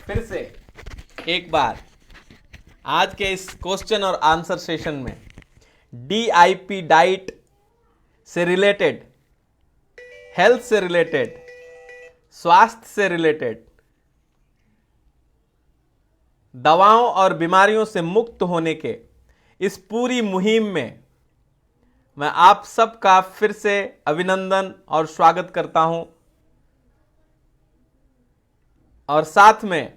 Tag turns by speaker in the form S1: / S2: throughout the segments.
S1: फिर से एक बार आज के इस क्वेश्चन और आंसर सेशन में डीआईपी डाइट से रिलेटेड, हेल्थ से रिलेटेड, स्वास्थ्य से रिलेटेड, दवाओं और बीमारियों से मुक्त होने के इस पूरी मुहिम में मैं आप सबका फिर से अभिनंदन और स्वागत करता हूं। और साथ में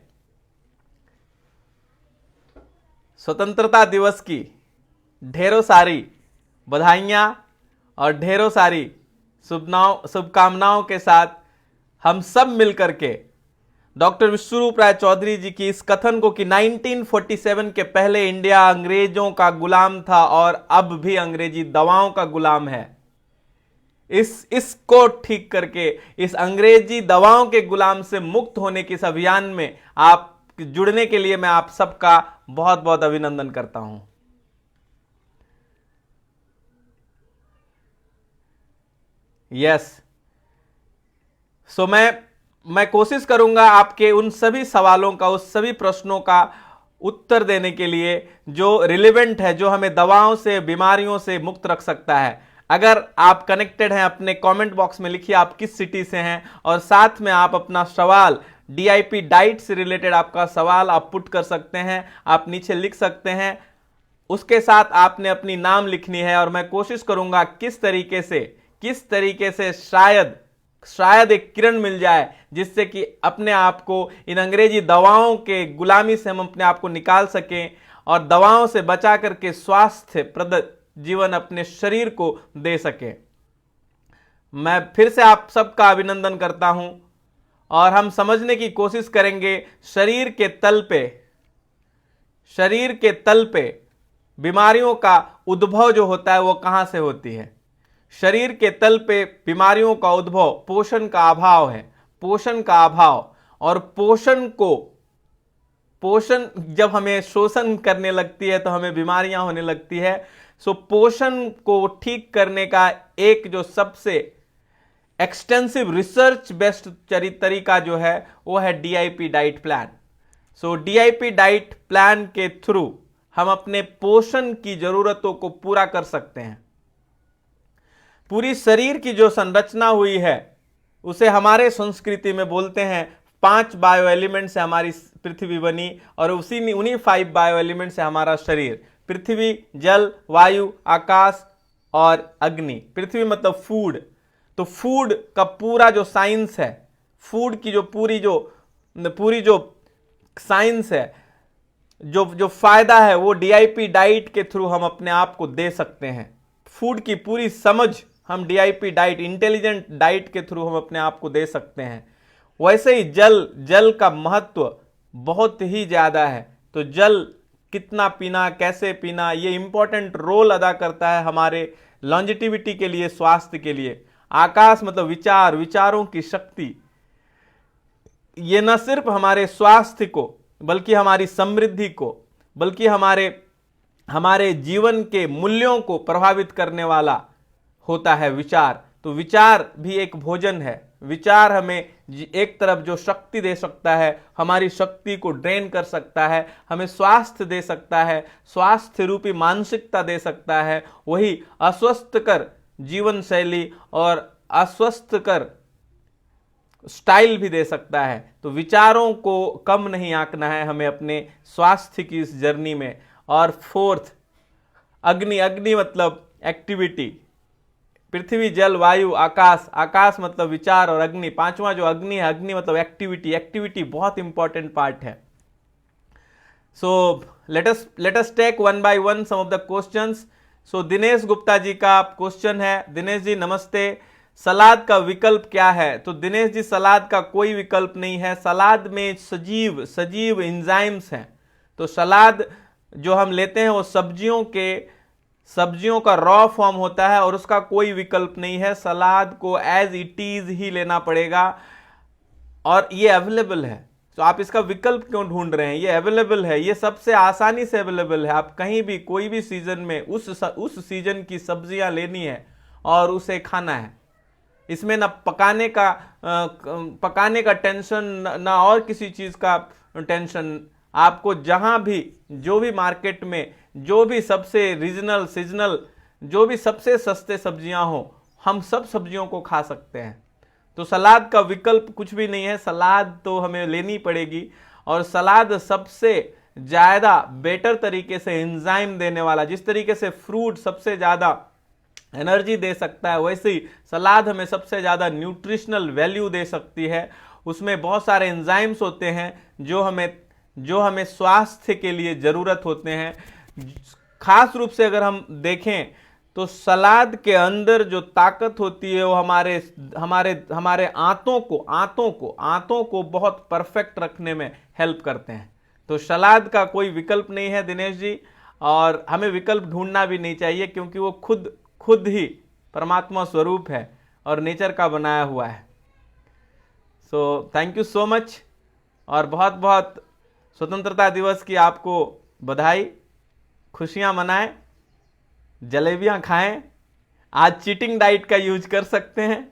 S1: स्वतंत्रता दिवस की ढेरों सारी बधाइयां और ढेरों सारी शुभकामनाओं के साथ हम सब मिलकर के डॉक्टर विश्वरूप राय चौधरी जी की इस कथन को कि 1947 के पहले इंडिया अंग्रेजों का गुलाम था और अब भी अंग्रेजी दवाओं का गुलाम है, इसको ठीक करके इस अंग्रेजी दवाओं के गुलाम से मुक्त होने के इस अभियान में आप जुड़ने के लिए मैं आप सबका बहुत बहुत अभिनंदन करता हूं। यस, सो मैं कोशिश करूंगा आपके उन सभी सवालों का, उस सभी प्रश्नों का उत्तर देने के लिए जो रिलेवेंट है, जो हमें दवाओं से, बीमारियों से मुक्त रख सकता है। अगर आप कनेक्टेड हैं, अपने कमेंट बॉक्स में लिखिए आप किस सिटी से हैं और साथ में आप अपना सवाल डीआईपी डाइट से रिलेटेड आपका सवाल आप पुट कर सकते हैं, आप नीचे लिख सकते हैं। उसके साथ आपने अपनी नाम लिखनी है और मैं कोशिश करूंगा किस तरीके से शायद एक किरण मिल जाए जिससे कि अपने आप को इन अंग्रेजी दवाओं के गुलामी से हम अपने आप को निकाल सकें और दवाओं से बचा करके स्वास्थ्य प्रद जीवन अपने शरीर को दे सके। मैं फिर से आप सबका अभिनंदन करता हूं और हम समझने की कोशिश करेंगे शरीर के तल पे बीमारियों का उद्भव जो होता है वो कहां से होती है। शरीर के तल पे बीमारियों का उद्भव पोषण का अभाव है, पोषण का अभाव। और पोषण जब हमें शोषण करने लगती है तो हमें बीमारियां होने लगती है। सो पोषण को ठीक करने का एक जो सबसे एक्सटेंसिव रिसर्च बेस्ड तरीका जो है वो है डीआईपी डाइट प्लान। सो डीआईपी डाइट प्लान के थ्रू हम अपने पोषण की जरूरतों को पूरा कर सकते हैं। पूरी शरीर की जो संरचना हुई है उसे हमारे संस्कृति में बोलते हैं 5 बायो एलिमेंट से हमारी पृथ्वी बनी और उन्हीं 5 बायो एलिमेंट से हमारा शरीर, पृथ्वी, जल, वायु, आकाश और अग्नि। पृथ्वी मतलब फूड, तो फूड का पूरा जो साइंस है, फूड की जो पूरी जो साइंस है, जो फायदा है वो डीआईपी डाइट के थ्रू हम अपने आप को दे सकते हैं। फूड की पूरी समझ हम डीआईपी डाइट, इंटेलिजेंट डाइट के थ्रू हम अपने आप को दे सकते हैं। वैसे ही जल का महत्व बहुत ही ज्यादा है। तो जल कितना पीना, कैसे पीना, ये इंपॉर्टेंट रोल अदा करता है हमारे लॉन्जेटिविटी के लिए, स्वास्थ्य के लिए। आकाश मतलब विचारों की शक्ति। ये न सिर्फ हमारे स्वास्थ्य को बल्कि हमारी समृद्धि को, बल्कि हमारे जीवन के मूल्यों को प्रभावित करने वाला होता है विचार। तो विचार भी एक भोजन है। विचार हमें एक तरफ जो शक्ति दे सकता है, हमारी शक्ति को ड्रेन कर सकता है, हमें स्वास्थ्य दे सकता है, स्वास्थ्य रूपी मानसिकता दे सकता है, वही अस्वस्थकर जीवन शैली और अस्वस्थकर स्टाइल भी दे सकता है। तो विचारों को कम नहीं आंकना है हमें अपने स्वास्थ्य की इस जर्नी में। और फोर्थ, अग्नि मतलब एक्टिविटी। पृथ्वी, जल, वायु, आकाश मतलब विचार और अग्नि। 5वां जो अग्नि है, अग्नि मतलब एक्टिविटी बहुत इंपॉर्टेंट पार्ट है। So let us take one by one some of the questions. So Dinesh Gupta ji का क्वेश्चन है। दिनेश जी नमस्ते, सलाद का विकल्प क्या है? तो दिनेश जी, सलाद का कोई विकल्प नहीं है। सलाद में सजीव एंजाइम्स हैं। तो सलाद जो हम लेते हैं वो सब्जियों का रॉ फॉर्म होता है और उसका कोई विकल्प नहीं है। सलाद को एज इट इज ही लेना पड़ेगा और ये अवेलेबल है। तो आप इसका विकल्प क्यों ढूंढ रहे हैं? ये अवेलेबल है, ये सबसे आसानी से अवेलेबल है। आप कहीं भी कोई भी सीजन में उस सीजन की सब्जियां लेनी है और उसे खाना है। इसमें ना पकाने का टेंशन, ना और किसी चीज का टेंशन। आपको जहां भी, जो भी मार्केट में, जो भी सबसे रीजनल सीजनल, जो भी सबसे सस्ते सब्जियां हो, हम सब सब्जियों को खा सकते हैं। तो सलाद का विकल्प कुछ भी नहीं है, सलाद तो हमें लेनी पड़ेगी। और सलाद सबसे ज्यादा बेटर तरीके से एंजाइम देने वाला, जिस तरीके से फ्रूट सबसे ज्यादा एनर्जी दे सकता है, वैसे ही सलाद हमें सबसे ज्यादा न्यूट्रिशनल वैल्यू दे सकती है। उसमें बहुत सारे एंजाइम्स होते हैं जो हमें स्वास्थ्य के लिए जरूरत होते हैं। खास रूप से अगर हम देखें तो सलाद के अंदर जो ताकत होती है वो हमारे आंतों को बहुत परफेक्ट रखने में हेल्प करते हैं। तो सलाद का कोई विकल्प नहीं है दिनेश जी, और हमें विकल्प ढूंढना भी नहीं चाहिए, क्योंकि वो खुद ही परमात्मा स्वरूप है और नेचर का बनाया हुआ है। So thank you so much, और बहुत बहुत स्वतंत्रता दिवस की आपको बधाई। खुशियां मनाएं, जलेबियां खाएं, आज चीटिंग डाइट का यूज कर सकते हैं।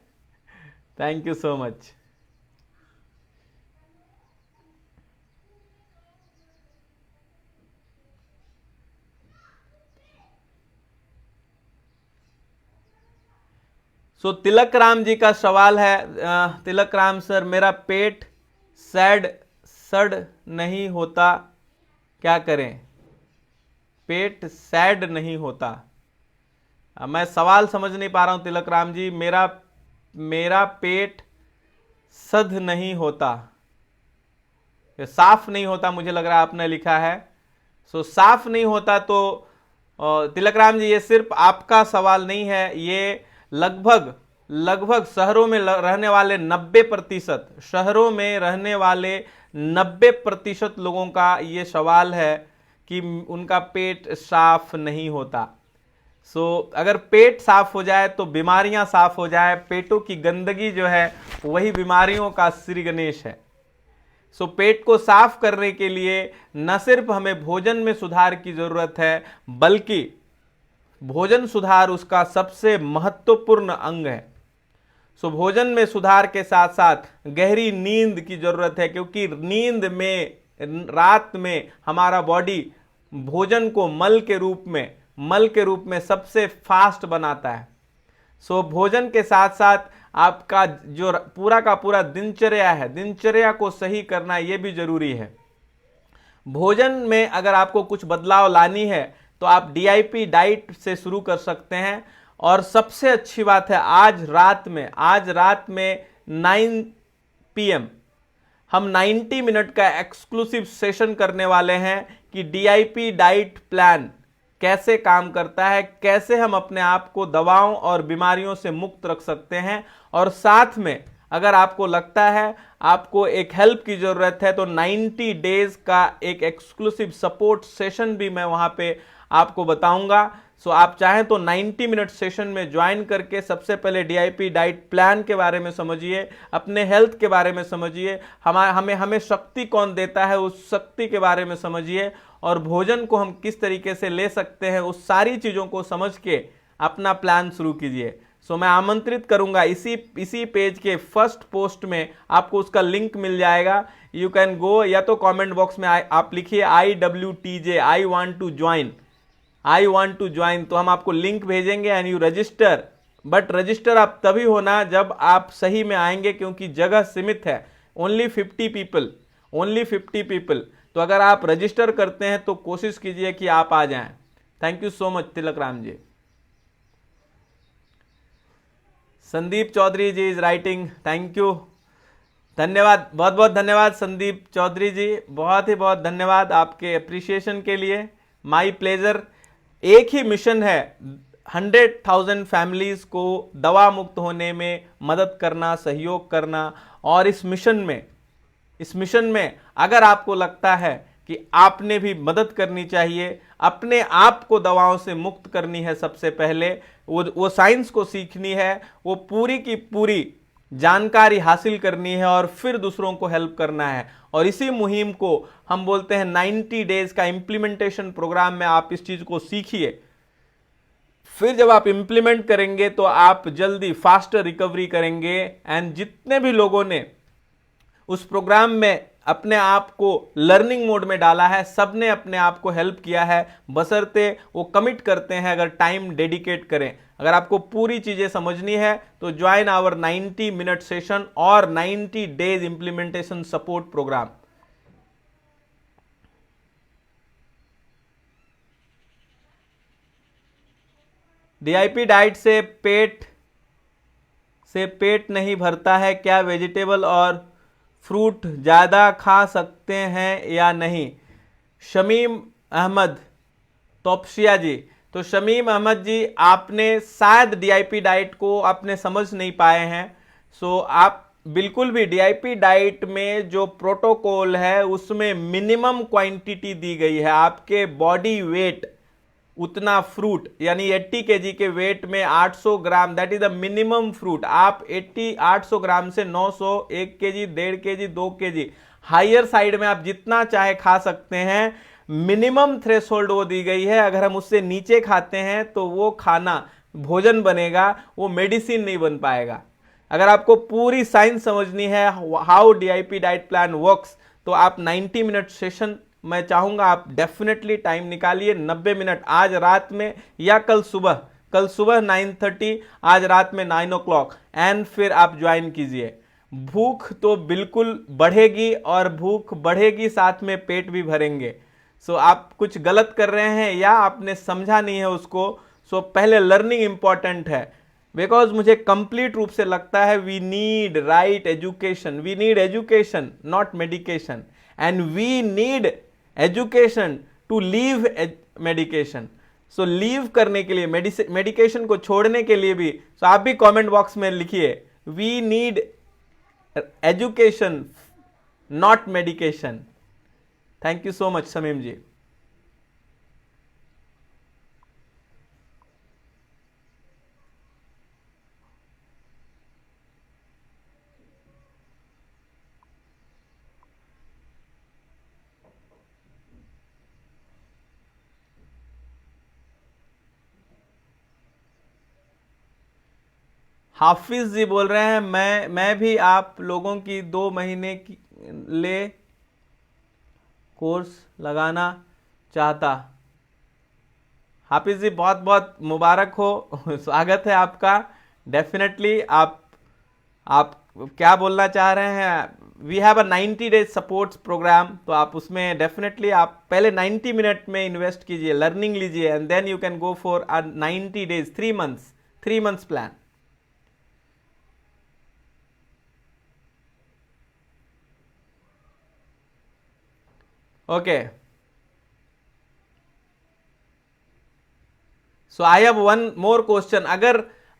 S1: Thank you so much. So Tilak Ram ji का सवाल है, तिलक राम सर, मेरा पेट सड़ नहीं होता, क्या करें? पेट सैड नहीं होता। मैं सवाल समझ नहीं पा रहा हूं तिलक राम जी। मेरा पेट सध नहीं होता, साफ नहीं होता, मुझे लग रहा है आपने लिखा है। सो साफ नहीं होता तो तिलक राम जी, ये सिर्फ आपका सवाल नहीं है, ये लगभग शहरों में रहने वाले 90%, शहरों में रहने वाले 90% लोगों का ये सवाल है कि उनका पेट साफ नहीं होता। सो अगर पेट साफ हो जाए तो बीमारियां साफ हो जाए। पेटों की गंदगी जो है वही बीमारियों का श्री गणेश है। सो पेट को साफ करने के लिए न सिर्फ हमें भोजन में सुधार की जरूरत है, बल्कि भोजन सुधार उसका सबसे महत्वपूर्ण अंग है। सो भोजन में सुधार के साथ साथ गहरी नींद की जरूरत है, क्योंकि नींद में, रात में हमारा बॉडी भोजन को मल के रूप में सबसे फास्ट बनाता है। सो भोजन के साथ साथ आपका जो पूरा का पूरा दिनचर्या है, दिनचर्या को सही करना यह भी जरूरी है। भोजन में अगर आपको कुछ बदलाव लानी है तो आप DIP डाइट से शुरू कर सकते हैं। और सबसे अच्छी बात है, आज रात में 9 PM हम 90 मिनट का एक्सक्लूसिव सेशन करने वाले हैं कि DIP डाइट प्लान कैसे काम करता है, कैसे हम अपने आप को दवाओं और बीमारियों से मुक्त रख सकते हैं। और साथ में अगर आपको लगता है आपको एक हेल्प की जरूरत है तो 90 डेज का एक एक्सक्लूसिव सपोर्ट सेशन भी मैं वहां पे आपको बताऊंगा। सो आप चाहें तो 90 मिनट सेशन में ज्वाइन करके सबसे पहले DIP डाइट प्लान के बारे में समझिए, अपने हेल्थ के बारे में समझिए, हमें शक्ति कौन देता है उस शक्ति के बारे में समझिए, और भोजन को हम किस तरीके से ले सकते हैं उस सारी चीजों को समझ के अपना प्लान शुरू कीजिए। सो मैं आमंत्रित करूंगा, इसी पेज के फर्स्ट पोस्ट में आपको उसका लिंक मिल जाएगा। यू कैन गो, या तो कमेंट बॉक्स में आप लिखिए IWTJ, I want to join, तो हम आपको लिंक भेजेंगे and you register. But register आप तभी होना जब आप सही में आएंगे, क्योंकि जगह सीमित है, ओनली 50 पीपल। तो अगर आप रजिस्टर करते हैं तो कोशिश कीजिए कि आप आ जाएं। Thank you so much Tilak Ram ji. Sandeep Chaudhary ji is writing, thank you, धन्यवाद, बहुत बहुत धन्यवाद संदीप चौधरी जी, बहुत ही बहुत धन्यवाद आपके अप्रिसिएशन के लिए। My pleasure. एक ही मिशन है, 100,000 फैमिलीज को दवा मुक्त होने में मदद करना, सहयोग करना। और इस मिशन में अगर आपको लगता है कि आपने भी मदद करनी चाहिए, अपने आप को दवाओं से मुक्त करनी है, सबसे पहले वो साइंस को सीखनी है, वो पूरी की पूरी जानकारी हासिल करनी है और फिर दूसरों को हेल्प करना है। और इसी मुहिम को हम बोलते हैं 90 डेज का इंप्लीमेंटेशन प्रोग्राम में आप इस चीज को सीखिए। फिर जब आप इंप्लीमेंट करेंगे तो आप जल्दी फास्टर रिकवरी करेंगे। एंड जितने भी लोगों ने उस प्रोग्राम में अपने आप को लर्निंग मोड में डाला है, सबने अपने आप को हेल्प किया है, बशर्ते वो कमिट करते हैं, अगर टाइम डेडिकेट करें। अगर आपको पूरी चीजें समझनी है तो ज्वाइन आवर 90 मिनट सेशन और 90 days implementation support programme. DIP diet से पेट नहीं भरता है, क्या वेजिटेबल और फ्रूट ज़्यादा खा सकते हैं या नहीं? शमीम अहमद तोपशिया जी, तो शमीम अहमद जी, आपने शायद डीआईपी डाइट को आपने समझ नहीं पाए हैं। सो आप बिल्कुल भी डीआईपी डाइट में जो प्रोटोकॉल है उसमें मिनिमम क्वांटिटी दी गई है, आपके बॉडी वेट उतना फ्रूट, यानी 80 केजी के वेट में 800 gram, that is the minimum fruit. आप 800 ग्राम से 900, 1 KG, 1.5 KG, 2 KG, higher side में आप जितना चाहे खा सकते हैं। मिनिमम थ्रेशोल्ड वो दी गई है, अगर हम उससे नीचे खाते हैं तो वो खाना भोजन बनेगा, वो मेडिसिन नहीं बन पाएगा। अगर आपको पूरी साइंस समझनी है how DIP diet plan works, तो आप 90 मिनट सेशन मैं चाहूंगा आप डेफिनेटली टाइम निकालिए, 90 मिनट आज रात में या कल सुबह 9:30, आज रात में 9 o'clock, एंड फिर आप ज्वाइन कीजिए। भूख तो बिल्कुल बढ़ेगी, और भूख बढ़ेगी साथ में पेट भी भरेंगे। सो आप कुछ गलत कर रहे हैं या आपने समझा नहीं है उसको। सो पहले लर्निंग इंपॉर्टेंट है, बिकॉज मुझे कंप्लीट रूप से लगता है we need right education, we need education not medication, and we need education to leave medication. So leave करने के लिए, मेडिकेशन को छोड़ने के लिए भी, सो आप भी कमेंट बॉक्स में लिखिए we need education not medication. Thank you so much Shamim ji. Hafiz ji बोल रहे हैं मैं भी आप लोगों की 2 महीने की ले कोर्स लगाना चाहता। हाफिज जी बहुत बहुत मुबारक हो, स्वागत है आपका। डेफिनेटली आप क्या बोलना चाह रहे हैं? We have a 90 days support programme, तो आप उसमें डेफिनेटली आप पहले 90 मिनट में इन्वेस्ट कीजिए, लर्निंग लीजिए, and then you can go for a 90 days 3 months plan. Okay, so I have one more question.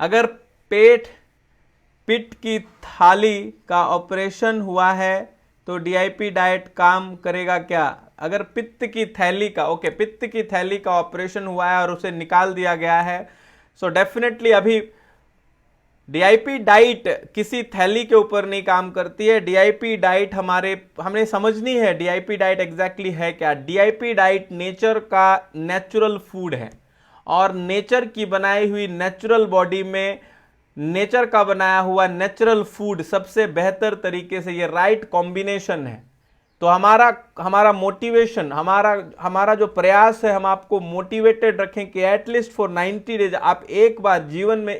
S1: अगर पिट की थाली का ऑपरेशन हुआ है तो डीआईपी डाइट काम करेगा क्या? अगर पित्त की थैली का, पित्त की थैली का ऑपरेशन हुआ है और उसे निकाल दिया गया है, सो डेफिनेटली अभी डीआईपी डाइट किसी थैली के ऊपर नहीं काम करती है। डीआईपी डाइट हमने समझनी है डीआईपी डाइट एग्जैक्टली है क्या। डीआईपी डाइट नेचर का नेचुरल फूड है, और नेचर की बनाई हुई नेचुरल बॉडी में नेचर का बनाया हुआ नेचुरल फूड सबसे बेहतर तरीके से, ये राइट कॉम्बिनेशन है। तो हमारा मोटिवेशन, हमारा जो प्रयास है, हम आपको मोटिवेटेड रखें कि एटलीस्ट फॉर 90 डेज आप एक बार जीवन में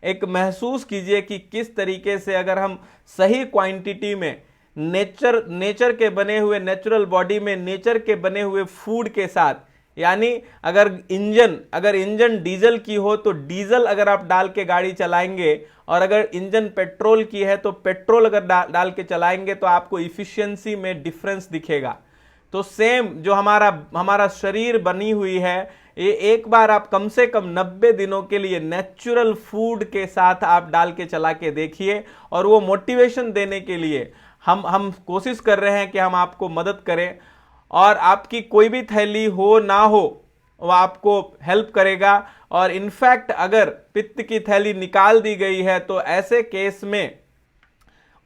S1: एक महसूस कीजिए कि किस तरीके से अगर हम सही क्वांटिटी में नेचर के बने हुए नेचुरल बॉडी में नेचर के बने हुए फूड के साथ, यानी अगर इंजन डीजल की हो तो डीजल अगर आप डाल के गाड़ी चलाएंगे, और अगर इंजन पेट्रोल की है तो पेट्रोल अगर डाल के चलाएंगे, तो आपको इफिशियंसी में डिफरेंस दिखेगा। तो सेम जो हमारा शरीर बनी हुई है, ये एक बार आप कम से कम 90 दिनों के लिए नेचुरल फूड के साथ आप डाल के चला के देखिए, और वो मोटिवेशन देने के लिए हम कोशिश कर रहे हैं कि हम आपको मदद करें, और आपकी कोई भी थैली हो ना हो वो आपको हेल्प करेगा। और इनफैक्ट अगर पित्त की थैली निकाल दी गई है तो ऐसे केस में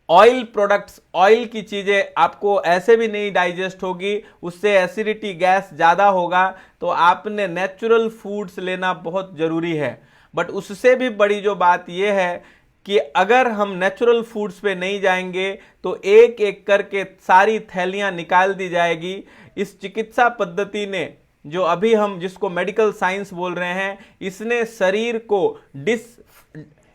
S1: ऑयल प्रोडक्ट्स, ऑयल की चीजें आपको ऐसे भी नहीं डाइजेस्ट होगी, उससे एसिडिटी गैस ज्यादा होगा। तो आपने नेचुरल फूड्स लेना बहुत जरूरी है। बट उससे भी बड़ी जो बात यह है कि अगर हम नेचुरल फूड्स पे नहीं जाएंगे तो एक एक करके सारी थैलियां निकाल दी जाएगी। इस चिकित्सा पद्धति ने, जो अभी हम जिसको मेडिकल साइंस बोल रहे हैं, इसने शरीर को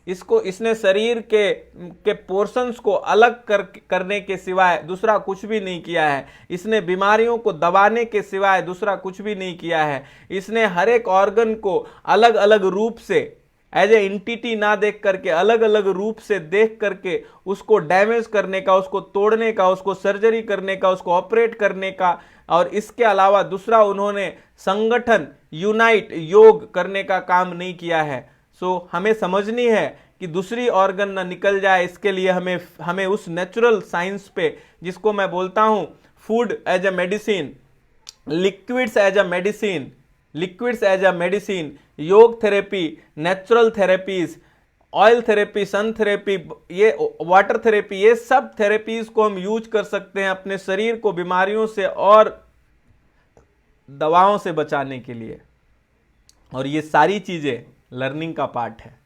S1: इसने शरीर के पोर्शंस को अलग करने के सिवाय दूसरा कुछ भी नहीं किया है। इसने बीमारियों को दबाने के सिवाय दूसरा कुछ भी नहीं किया है। इसने हर एक ऑर्गन को अलग अलग रूप से, एज ए एंटिटी ना देख करके, अलग अलग रूप से देख करके उसको डैमेज करने का, उसको तोड़ने का, उसको सर्जरी करने का, उसको ऑपरेट करने का, और इसके अलावा दूसरा उन्होंने संगठन, यूनाइट, योग करने का काम नहीं किया है। सो हमें समझनी है कि दूसरी ऑर्गन ना निकल जाए, इसके लिए हमें उस नेचुरल साइंस पे, जिसको मैं बोलता हूं food as a medicine, liquids as a medicine, liquids as a medicine, yoga therapy, natural therapies, oil therapy, sun therapy, ये वाटर थेरेपी, ये सब थेरेपीज को हम यूज कर सकते हैं अपने शरीर को बीमारियों से और दवाओं से बचाने के लिए। और ये सारी चीजें लर्निंग का पार्ट है,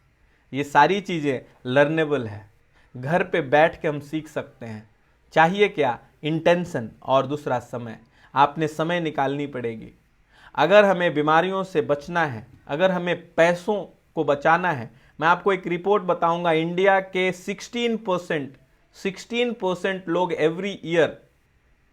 S1: ये सारी चीजें लर्नेबल है, घर पे बैठ के हम सीख सकते हैं। चाहिए क्या? इंटेंशन और दूसरा समय। आपने समय निकालनी पड़ेगी। अगर हमें बीमारियों से बचना है, अगर हमें पैसों को बचाना है, मैं आपको एक रिपोर्ट बताऊंगा। इंडिया के 16% लोग एवरी ईयर,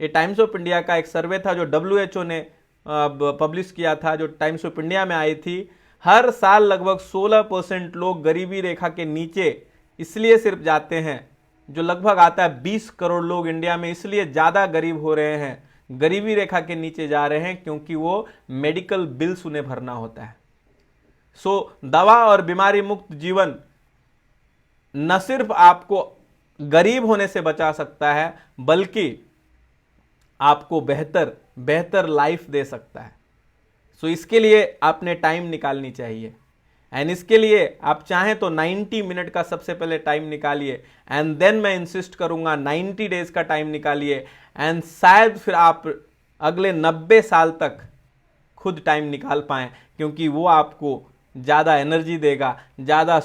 S1: ये टाइम्स ऑफ इंडिया का एक सर्वे था जो WHO ने पब्लिश किया था, जो टाइम्स ऑफ इंडिया में आई थी, हर साल लगभग 16% लोग गरीबी रेखा के नीचे इसलिए सिर्फ जाते हैं, जो लगभग आता है 20 करोड़ लोग इंडिया में इसलिए ज्यादा गरीब हो रहे हैं, गरीबी रेखा के नीचे जा रहे हैं, क्योंकि वो मेडिकल बिल्स उन्हें भरना होता है। सो दवा और बीमारी मुक्त जीवन न सिर्फ आपको गरीब होने से बचा सकता है, बल्कि आपको बेहतर लाइफ दे सकता है। सो इसके लिए आपने टाइम निकालनी चाहिए, एंड इसके लिए आप चाहें तो 90 मिनट का सबसे पहले टाइम निकालिए, एंड देन मैं इंसिस्ट करूंगा 90 डेज का टाइम निकालिए, एंड शायद फिर आप अगले 90 साल तक खुद टाइम निकाल पाएं, क्योंकि वो आपको ज़्यादा एनर्जी देगा, ज़्यादा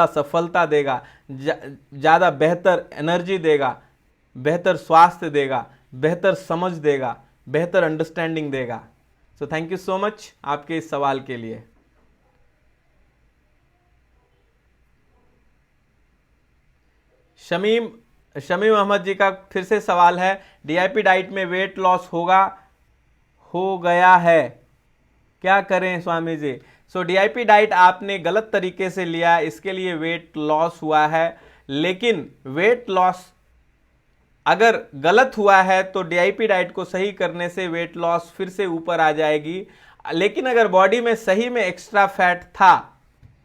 S1: सफलता देगा, ज़्यादा बेहतर एनर्जी देगा, बेहतर स्वास्थ्य देगा, बेहतर समझ देगा, बेहतर अंडरस्टैंडिंग देगा। So thank you so much आपके इस सवाल के लिए। शमीम अहमद जी का फिर से सवाल है, डीआईपी डाइट में वेट लॉस हो गया है, क्या करें स्वामी जी? सो डीआईपी डाइट आपने गलत तरीके से लिया, इसके लिए वेट लॉस हुआ है। लेकिन वेट लॉस अगर गलत हुआ है तो डीआईपी डाइट को सही करने से वेट लॉस फिर से ऊपर आ जाएगी। लेकिन अगर बॉडी में सही में एक्स्ट्रा फैट था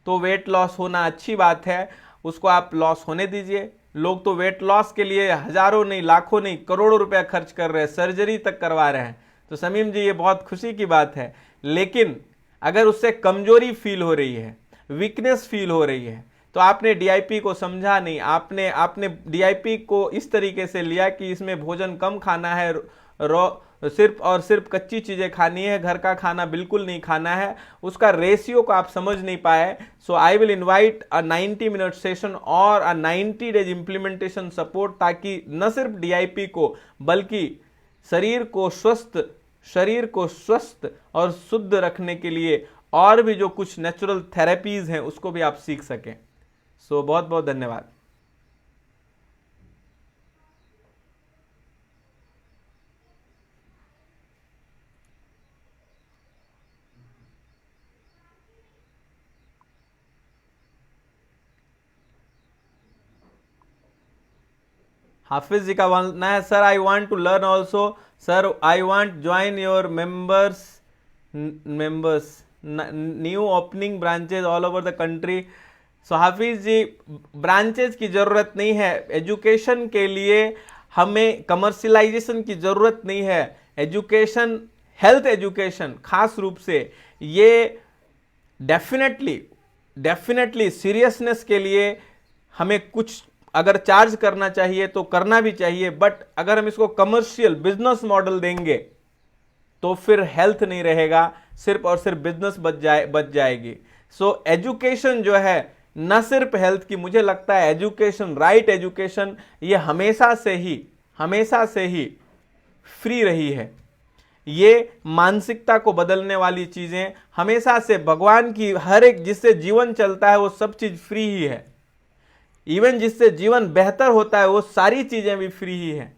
S1: तो वेट लॉस होना अच्छी बात है, उसको आप लॉस होने दीजिए। लोग तो वेट लॉस के लिए हजारों नहीं, लाखों नहीं, करोड़ों रुपया खर्च कर रहे हैं, सर्जरी तक करवा रहे हैं। तो समीम जी ये बहुत खुशी की बात है, लेकिन अगर उससे कमजोरी फील हो रही है, वीकनेस फील हो रही है, तो आपने डीआईपी को समझा नहीं। आपने डीआईपी को इस तरीके से लिया कि इसमें भोजन कम खाना है, सिर्फ और सिर्फ कच्ची चीजें खानी है, घर का खाना बिल्कुल नहीं खाना है, उसका रेशियो को आप समझ नहीं पाए। So I will invite a 90 minute session और अ 90 डेज इंप्लीमेंटेशन सपोर्ट, ताकि न सिर्फ डीआईपी को बल्कि शरीर को स्वस्थ और शुद्ध रखने के लिए और भी जो कुछ नेचुरल थेरेपीज हैं उसको भी आप सीख सकें। सो बहुत बहुत धन्यवाद। हाफिज जी का बोलना है, sir I want to learn also, sir I want join your members new opening branches all over the country. So Hafiz ji, branches की जरूरत नहीं है एजुकेशन के लिए, हमें कमर्शियलाइजेशन की जरूरत नहीं है। एजुकेशन, हेल्थ एजुकेशन खास रूप से, ये डेफिनेटली सीरियसनेस के लिए हमें कुछ अगर चार्ज करना चाहिए तो करना भी चाहिए, बट अगर हम इसको कमर्शियल बिजनेस मॉडल देंगे तो फिर हेल्थ नहीं रहेगा, सिर्फ और सिर्फ बिजनेस बच जाएगी। सो एजुकेशन जो है न सिर्फ हेल्थ की, मुझे लगता है एजुकेशन, राइट एजुकेशन, ये हमेशा से ही फ्री रही है। ये मानसिकता को बदलने वाली चीजें हमेशा से, भगवान की हर एक जिससे जीवन चलता है वो सब चीज फ्री ही है। इवन जिससे जीवन बेहतर होता है वो सारी चीजें भी फ्री ही है।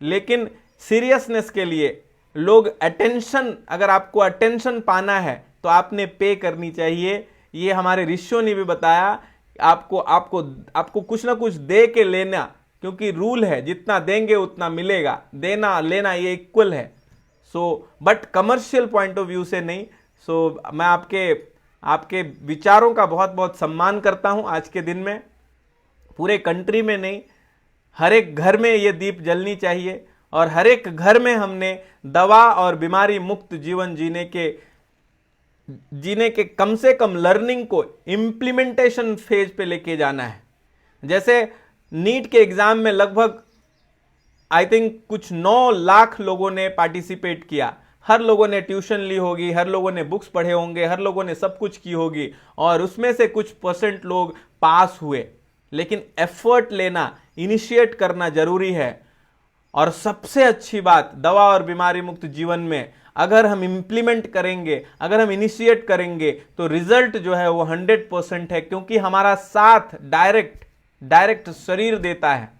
S1: लेकिन सीरियसनेस के लिए लोग अटेंशन, अगर आपको अटेंशन पाना है तो आपने पे करनी चाहिए। ये हमारे ऋषियों ने भी बताया, आपको आपको आपको कुछ ना कुछ दे के लेना, क्योंकि रूल है जितना देंगे उतना मिलेगा, देना लेना ये इक्वल है। So but commercial point of view से नहीं। सो मैं आपके विचारों का बहुत बहुत सम्मान करता हूं। आज के दिन में पूरे कंट्री में नहीं, हर एक घर में ये दीप जलनी चाहिए, और हर एक घर में हमने दवा और बीमारी मुक्त जीवन जीने के कम से कम लर्निंग को इंप्लीमेंटेशन फेज पे लेके जाना है। जैसे नीट के एग्जाम में लगभग आई थिंक कुछ 9 लाख लोगों ने पार्टिसिपेट किया। हर लोगों ने ट्यूशन ली होगी, हर लोगों ने बुक्स पढ़े होंगे, हर लोगों ने सब कुछ की होगी, और उसमें से कुछ % लोग पास हुए। लेकिन एफर्ट लेना, इनिशिएट करना जरूरी है। और सबसे अच्छी बात, दवा और बीमारी मुक्त जीवन में अगर हम इंप्लीमेंट करेंगे, अगर हम इनिशिएट करेंगे, तो रिजल्ट जो है वो 100% है, क्योंकि हमारा साथ डायरेक्ट शरीर देता है।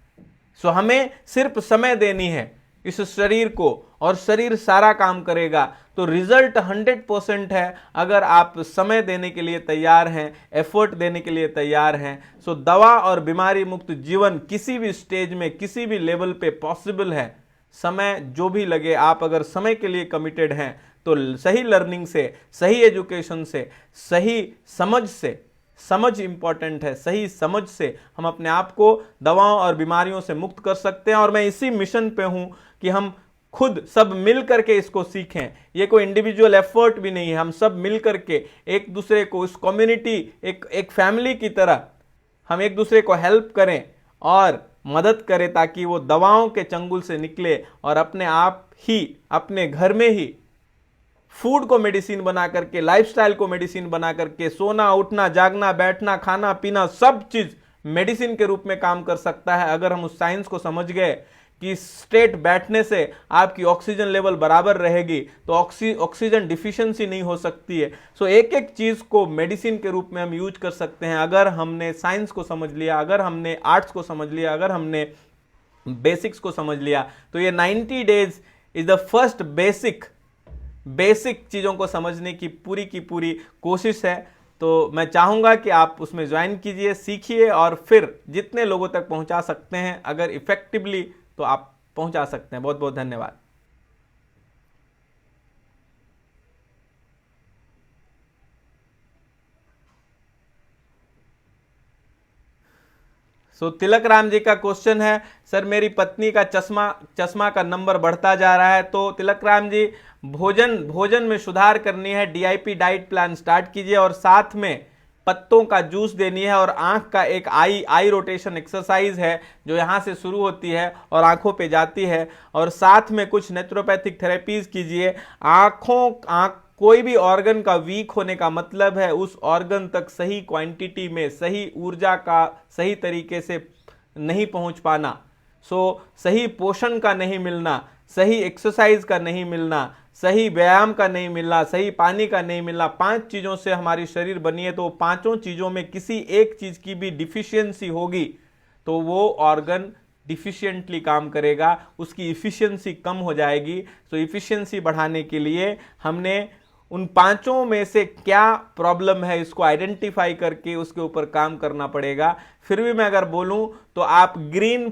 S1: सो हमें सिर्फ समय देनी है इस शरीर को, और शरीर सारा काम करेगा। तो रिजल्ट 100% है अगर आप समय देने के लिए तैयार हैं, एफर्ट देने के लिए तैयार हैं। सो दवा और बीमारी मुक्त जीवन किसी भी स्टेज में, किसी भी लेवल पे पॉसिबल है। समय जो भी लगे, आप अगर समय के लिए कमिटेड हैं तो सही लर्निंग से, सही एजुकेशन से, सही समझ इंपॉर्टेंट है, सही समझ से हम अपने आप को दवाओं और बीमारियों से मुक्त कर सकते हैं। और मैं इसी मिशन पे हूं कि हम खुद सब मिल करके इसको सीखें। ये कोई इंडिविजुअल एफर्ट भी नहीं है, हम सब मिल करके एक दूसरे को, इस कम्युनिटी, एक फैमिली की तरह हम एक दूसरे को हेल्प करें और मदद करें, ताकि वो दवाओं के चंगुल से निकले और अपने आप ही, अपने घर में ही फूड को मेडिसिन बना करके, लाइफस्टाइल को मेडिसिन बना करके, सोना उठना, जागना, बैठना, खाना पीना, सब चीज मेडिसिन के रूप में काम कर सकता है। अगर हम उस साइंस को समझ गए कि स्ट्रेट बैठने से आपकी ऑक्सीजन लेवल बराबर रहेगी, तो ऑक्सीजन डिफिशियंसी नहीं हो सकती है। सो एक एक चीज को मेडिसिन के रूप में हम यूज कर सकते हैं, अगर हमने साइंस को समझ लिया, अगर हमने आर्ट्स को समझ लिया, अगर हमने बेसिक्स को समझ लिया। तो ये 90 days is the first basic चीजों को समझने की पूरी कोशिश है। तो मैं चाहूंगा कि आप उसमें ज्वाइन कीजिए, सीखिए, और फिर जितने लोगों तक पहुंचा सकते हैं अगर इफेक्टिवली, तो आप पहुंचा सकते हैं। बहुत बहुत धन्यवाद। तिलक राम जी का क्वेश्चन है, सर मेरी पत्नी का चश्मा का नंबर बढ़ता जा रहा है। तो तिलक राम जी, भोजन में सुधार करनी है, डीआईपी डाइट प्लान स्टार्ट कीजिए, और साथ में पत्तों का जूस देनी है, और आंख का एक आई रोटेशन एक्सरसाइज है जो यहां से शुरू होती है और आंखों पे जाती है, और साथ में कुछ नेचुरोपैथिक थेरेपीज कीजिए। कोई भी ऑर्गन का वीक होने का मतलब है उस ऑर्गन तक सही क्वांटिटी में, सही ऊर्जा का सही तरीके से नहीं पहुंच पाना। सही पोषण का नहीं मिलना, सही एक्सरसाइज का नहीं मिलना, सही व्यायाम का नहीं मिलना, सही पानी का नहीं मिलना। 5 चीजों से हमारी शरीर बनी है, तो 5 चीजों में किसी एक चीज की भी डिफिशियंसी होगी तो वो ऑर्गन डिफिशियंटली काम करेगा, उसकी इफिशियंसी कम हो जाएगी। इफिशियंसी बढ़ाने के लिए हमने उन 5 में से क्या प्रॉब्लम है इसको आइडेंटिफाई करके उसके ऊपर काम करना पड़ेगा। फिर भी मैं अगर बोलूं तो आप ग्रीन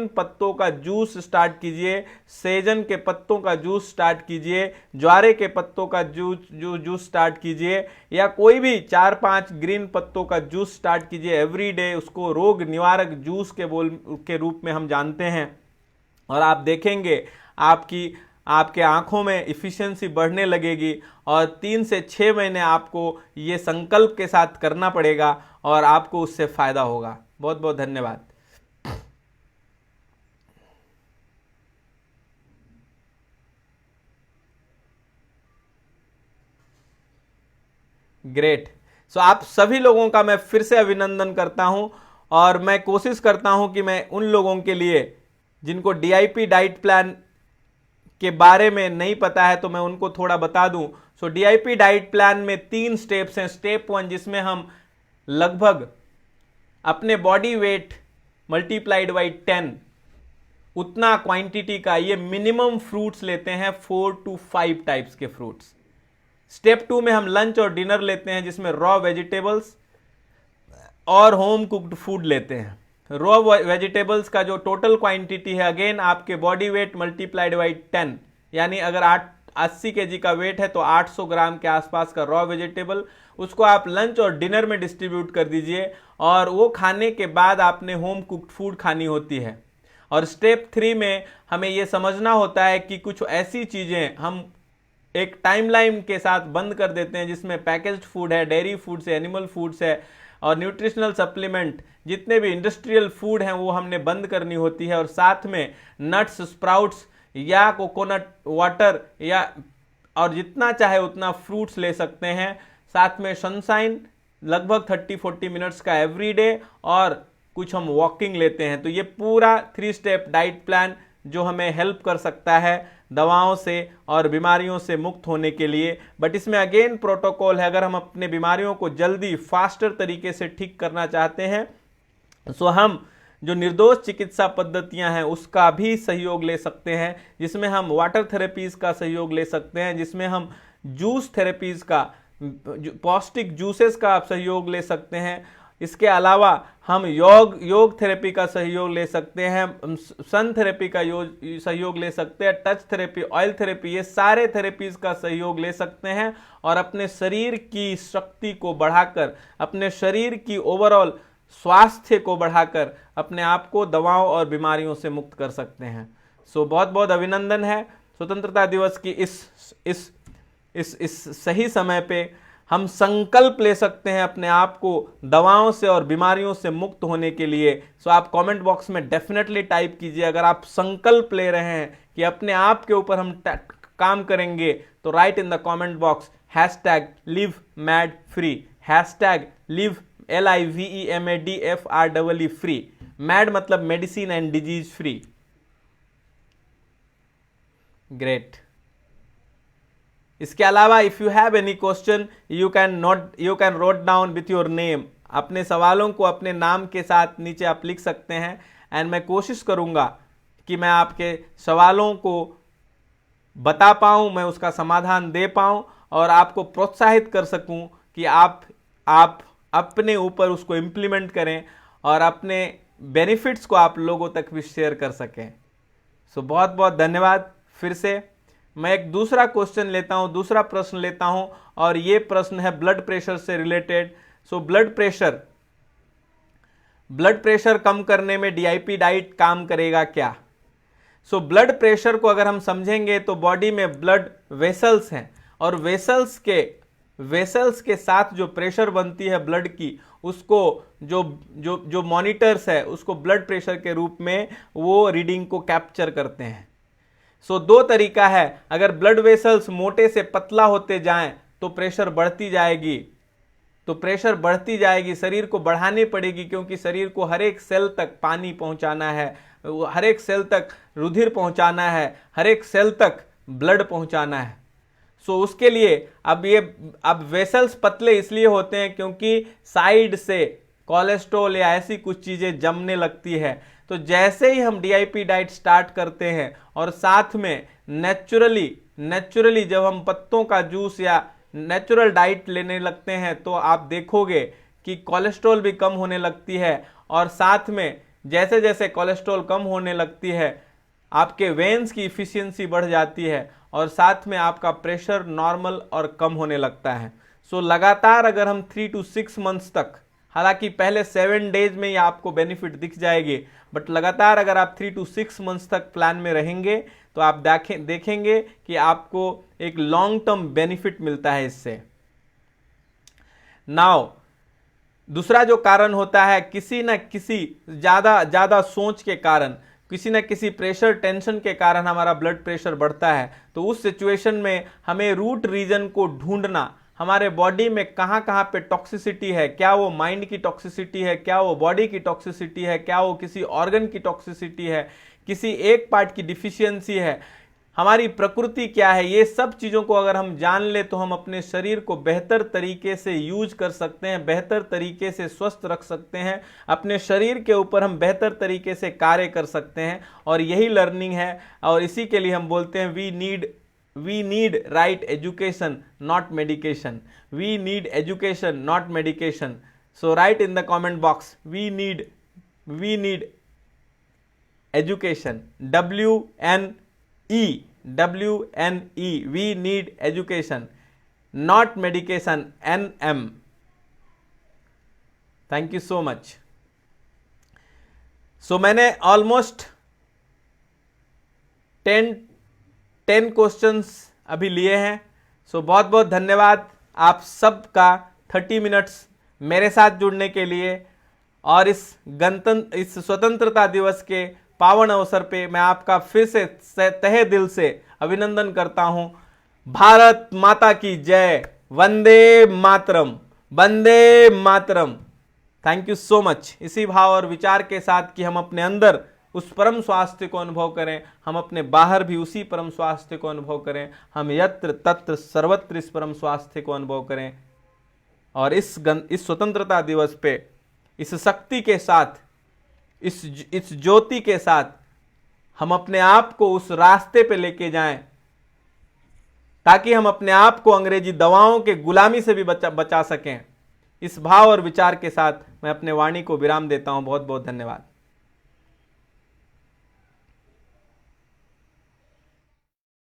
S1: पत्तों का जूस स्टार्ट कीजिए, सेजन के पत्तों का जूस स्टार्ट कीजिए, ज्वारे के पत्तों का जूस स्टार्ट कीजिए, या कोई भी 4-5 ग्रीन पत्तों का जूस स्टार्ट कीजिए एवरी डे। उसको रोग निवारक जूस के रूप में हम जानते हैं, और आप देखेंगे आपके आंखों में इफिशियंसी बढ़ने लगेगी। और 3 से 6 महीने आपको ये संकल्प के साथ करना पड़ेगा और आपको उससे फायदा होगा। बहुत बहुत धन्यवाद। ग्रेट। सो आप सभी लोगों का मैं फिर से अभिनंदन करता हूं और मैं कोशिश करता हूं कि मैं उन लोगों के लिए जिनको डीआईपी डाइट प्लान के बारे में नहीं पता है तो मैं उनको थोड़ा बता दूं। सो डीआईपी डाइट प्लान में 3 स्टेप्स हैं। स्टेप 1 जिसमें हम लगभग अपने बॉडी वेट मल्टीप्लाइड बाई 10 उतना क्वांटिटी का ये मिनिमम फ्रूट्स लेते हैं, 4 to 5 टाइप्स के फ्रूट्स। स्टेप 2 में हम लंच और डिनर लेते हैं जिसमें रॉ वेजिटेबल्स और होम कुक्ड फूड लेते हैं। रॉ वेजिटेबल्स का जो टोटल क्वांटिटी है अगेन आपके बॉडी वेट मल्टीप्लाइड बाई 10, यानी अगर 80 केजी का वेट है तो 800 ग्राम के आसपास का रॉ वेजिटेबल, उसको आप लंच और डिनर में डिस्ट्रीब्यूट कर दीजिए और वो खाने के बाद आपने होम कुक्ड फूड खानी होती है। और स्टेप 3 में हमें ये समझना होता है कि कुछ ऐसी चीज़ें हम एक टाइमलाइन के साथ बंद कर देते हैं जिसमें पैकेज्ड फूड है, डेयरी फूड्स है, एनिमल फूड्स है और न्यूट्रिशनल सप्लीमेंट, जितने भी इंडस्ट्रियल फूड हैं वो हमने बंद करनी होती है। और साथ में नट्स, स्प्राउट्स या कोकोनट वाटर या और जितना चाहे उतना फ्रूट्स ले सकते हैं। साथ में सनशाइन लगभग 30-40 मिनट्स का एवरी डे और कुछ हम वॉकिंग लेते हैं। तो ये पूरा 3 स्टेप डाइट प्लान जो हमें हेल्प कर सकता है दवाओं से और बीमारियों से मुक्त होने के लिए। बट इसमें अगेन प्रोटोकॉल है, अगर हम अपने बीमारियों को जल्दी फास्टर तरीके से ठीक करना चाहते हैं सो हम जो निर्दोष चिकित्सा पद्धतियां हैं उसका भी सहयोग ले सकते हैं, जिसमें हम वाटर थेरेपीज का सहयोग ले सकते हैं, जिसमें हम जूस थेरेपीज का, पौष्टिक जूसेस का आप सहयोग ले सकते हैं। इसके अलावा हम योग थेरेपी का सहयोग ले सकते हैं, सन थेरेपी का सहयोग ले सकते हैं, टच थेरेपी, ऑयल थेरेपी, ये सारे थेरेपीज का सहयोग ले सकते हैं और अपने शरीर की शक्ति को बढ़ाकर, अपने शरीर की ओवरऑल स्वास्थ्य को बढ़ाकर अपने आप को दवाओं और बीमारियों से मुक्त कर सकते हैं। सो बहुत बहुत अभिनंदन है स्वतंत्रता दिवस की इस सही समय पे हम संकल्प ले सकते हैं अपने आप को दवाओं से और बीमारियों से मुक्त होने के लिए। सो आप कमेंट बॉक्स में डेफिनेटली टाइप कीजिए अगर आप संकल्प ले रहे हैं कि अपने आप के ऊपर हम काम करेंगे, तो write in the comment box #LiveMadFree, #Live LIVEMADFREE free. Mad मतलब medicine and disease free. Great. इसके अलावा if you have any question you can note down with your name. अपने सवालों को अपने नाम के साथ नीचे आप लिख सकते हैं एंड मैं कोशिश करूंगा कि मैं आपके सवालों को बता पाऊं, मैं उसका समाधान दे पाऊं और आपको प्रोत्साहित कर सकूं कि आप अपने ऊपर उसको इम्प्लीमेंट करें और अपने बेनिफिट्स को आप लोगों तक भी शेयर कर सकें। सो बहुत बहुत धन्यवाद। फिर से मैं एक दूसरा क्वेश्चन लेता हूं, दूसरा प्रश्न लेता हूं और ये प्रश्न है ब्लड प्रेशर से रिलेटेड। सो ब्लड प्रेशर कम करने में डीआईपी डाइट काम करेगा क्या? सो ब्लड प्रेशर को अगर हम समझेंगे तो बॉडी में ब्लड वेसल्स हैं और वेसल्स के साथ जो प्रेशर बनती है ब्लड की, उसको जो मॉनिटर्स है उसको ब्लड प्रेशर के रूप में वो रीडिंग को कैप्चर करते हैं। सो 2 तरीका है, अगर ब्लड वेसल्स मोटे से पतला होते जाएं तो प्रेशर बढ़ती जाएगी, शरीर को बढ़ानी पड़ेगी क्योंकि शरीर को हर एक सेल तक पानी पहुंचाना है, हर एक सेल तक रुधिर पहुंचाना है, हर एक सेल तक ब्लड पहुंचाना है। सो उसके लिए अब वेसल्स पतले इसलिए होते हैं क्योंकि साइड से कोलेस्ट्रॉल या ऐसी कुछ चीजें जमने लगती है। तो जैसे ही हम डीआईपी डाइट स्टार्ट करते हैं और साथ में नेचुरली जब हम पत्तों का जूस या नेचुरल डाइट लेने लगते हैं तो आप देखोगे कि कोलेस्ट्रॉल भी कम होने लगती है और साथ में जैसे जैसे कोलेस्ट्रॉल कम होने लगती है आपके वेन्स की इफिशियंसी बढ़ जाती है और साथ में आपका प्रेशर नॉर्मल और कम होने लगता है। सो लगातार अगर हम 3 to 6 मंथ्स तक, हालांकि पहले 7 डेज में ही आपको बेनिफिट दिख जाएगी, बट लगातार अगर आप 3 to 6 मंथ्स तक प्लान में रहेंगे तो आप देखेंगे कि आपको एक लॉन्ग टर्म बेनिफिट मिलता है इससे। नाउ दूसरा जो कारण होता है, किसी न किसी ज्यादा सोच के कारण, किसी न किसी प्रेशर टेंशन के कारण हमारा ब्लड प्रेशर बढ़ता है। तो उस सिचुएशन में हमें रूट रीजन को ढूंढना, हमारे बॉडी में कहां कहां पे टॉक्सिसिटी है, क्या वो माइंड की टॉक्सिसिटी है, क्या वो बॉडी की टॉक्सिसिटी है, क्या वो किसी ऑर्गन की टॉक्सिसिटी है, किसी एक पार्ट की डिफिशियंसी है, हमारी प्रकृति क्या है, ये सब चीज़ों को अगर हम जान ले तो हम अपने शरीर को बेहतर तरीके से यूज कर सकते हैं, बेहतर तरीके से स्वस्थ रख सकते हैं, अपने शरीर के ऊपर हम बेहतर तरीके से कार्य कर सकते हैं। और यही लर्निंग है, और इसी के लिए हम बोलते हैं we need right education not medication, we need education not medication. So write in the comment box we need education, WNE, we need education, not medication, NM. Thank you so much. So मैंने almost 10 questions अभी लिए हैं। सो बहुत बहुत धन्यवाद आप सबका 30 minutes मेरे साथ जुड़ने के लिए, और इस स्वतंत्रता दिवस के पावन अवसर पे मैं आपका फिर से तहे दिल से अभिनंदन करता हूं। भारत माता की जय, वंदे मातरम, वंदे मातरम। Thank you so much. इसी भाव और विचार के साथ कि हम अपने अंदर उस परम स्वास्थ्य को अनुभव करें, हम अपने बाहर भी उसी परम स्वास्थ्य को अनुभव करें, हम यत्र तत्र सर्वत्र इस परम स्वास्थ्य को अनुभव करें। और इस स्वतंत्रता दिवस पे इस शक्ति के साथ, इस ज्योति के साथ हम अपने आप को उस रास्ते पे लेके जाएं, ताकि हम अपने आप को अंग्रेजी दवाओं के गुलामी से भी बचा सकें। इस भाव और विचार के साथ मैं अपने वाणी को विराम देता हूं। बहुत बहुत धन्यवाद।